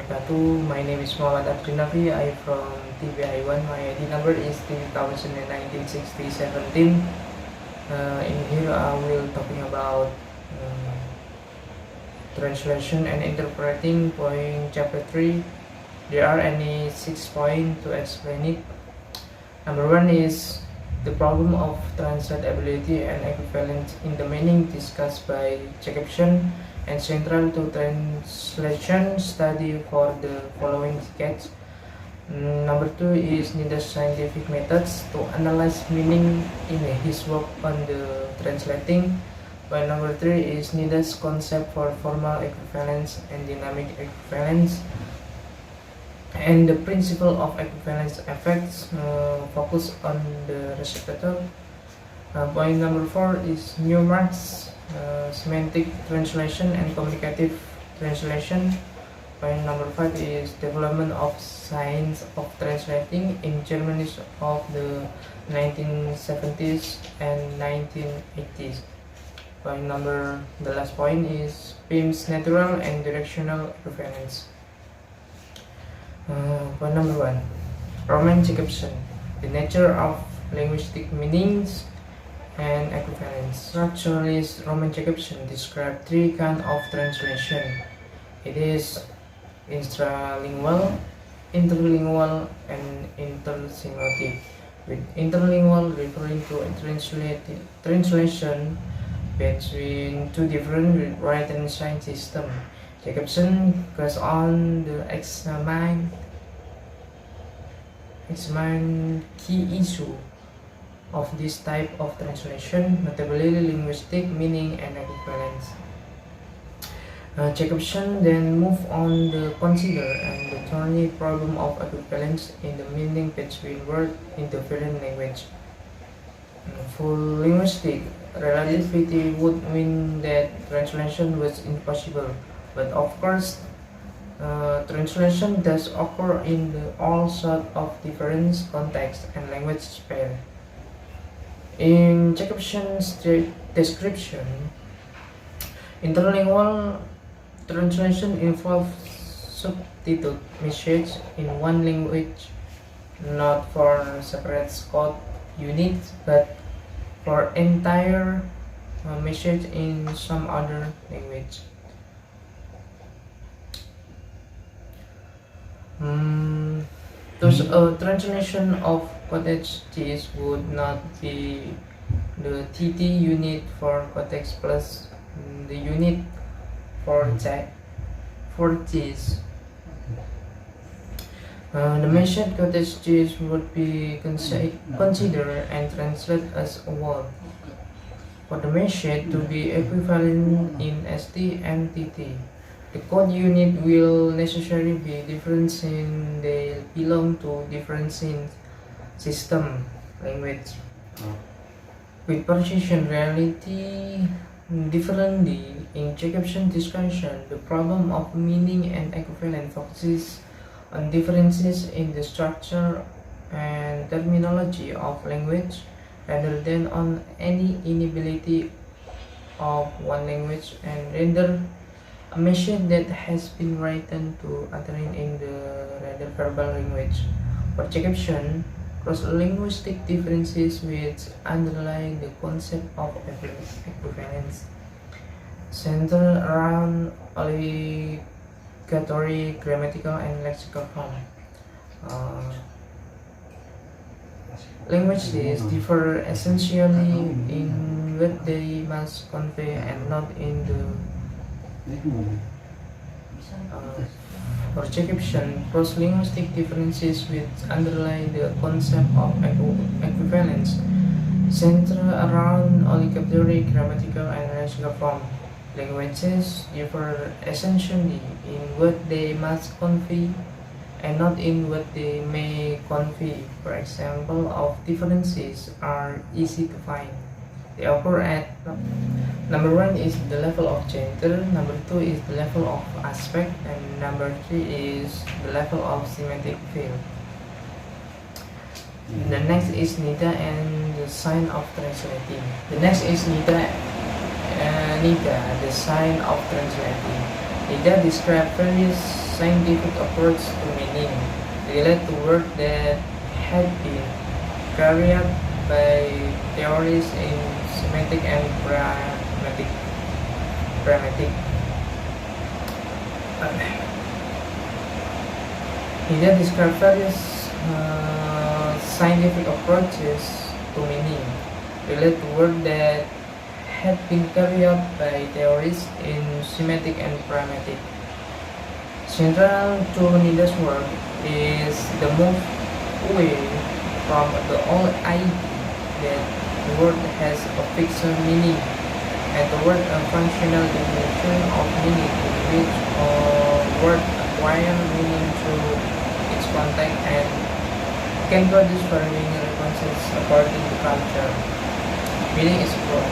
wabarakatuh. My name is Muhammad Abdinafi. I'm from TBI1. My ID number is 30196017. In here I will talking about translation and interpreting point chapter 3. There are any 6 points to explain it. Number 1 is the problem of translatability and equivalence in the meaning discussed by Jacobson and central to translation study for the following decades. Number 2 is Nida's scientific methods to analyze meaning in his work on the translating. While number 3 is Nida's concept for formal equivalence and dynamic equivalence and the principle of equivalence effects, focus on the receptor. Point number 4 is Newmark's semantic translation and communicative translation. Point number 5 is development of science of translating in Germany of the 1970s and 1980s. The last point is Pym's natural and directional equivalence. Point number 1, Roman Jacobson, the nature of linguistic meanings and equivalence. Structuralist Roman Jacobson described 3 kinds of translation. It is intralingual, interlingual, and intersynotic, with interlingual referring to a translation between 2 different written sign systems. Jacobson goes on to examine key issue of this type of translation, notably linguistic meaning and equivalence. Jacobson then moved on to consider and the thorny problem of equivalence in the meaning between words in different languages. Full linguistic relativity would mean that translation was impossible, but of course, translation does occur in all sorts of different contexts and language sphere. In Jacobson's description, interlingual translation involves substitute message in one language, not for separate code units, but for entire message in some other language. Thus, a translation of cottage cheese would not be the TT unit for cottage plus the unit for cheese. The mentioned cottage cheese would be considered and translated as a word. For the message to be equivalent in ST and TT, the code unit will necessarily be different since they belong to different system language. With precision reality differently in Jacobson's discussion, the problem of meaning and equivalence focuses on differences in the structure and terminology of language rather than on any inability of one language and render a message that has been written to uttering in the rather verbal language. For Jacobson, cross-linguistic differences which underlie the concept of equivalence center around obligatory grammatical and lexical form. Languages differ essentially in what they must convey and not in the for Jacobson, cross-linguistic differences which underlie the concept of equivalence center around obligatory grammatical and lexical form. Languages differ essentially in what they must convey and not in what they may convey. For example, of differences are easy to find. They occur at number 1 is the level of gender, number 2 is the level of aspect, and number 3 is the level of semantic field. The next is Nida and the sign of translating. The next is Nida, the sign of translating. Nida describes various scientific approach to meaning relate to words that had been carried by theories in semantic and pragmatic. Pragmatic. He described various scientific approaches to meaning relate to words that had been carried out by theorists in semantic and pragmatic. Central to Nida's work is the move away from the old idea that the word has a fixed meaning and toward a functional definition of meaning in which a word acquires meaning through its context and can produce varying responses according to culture. Meaning is broad.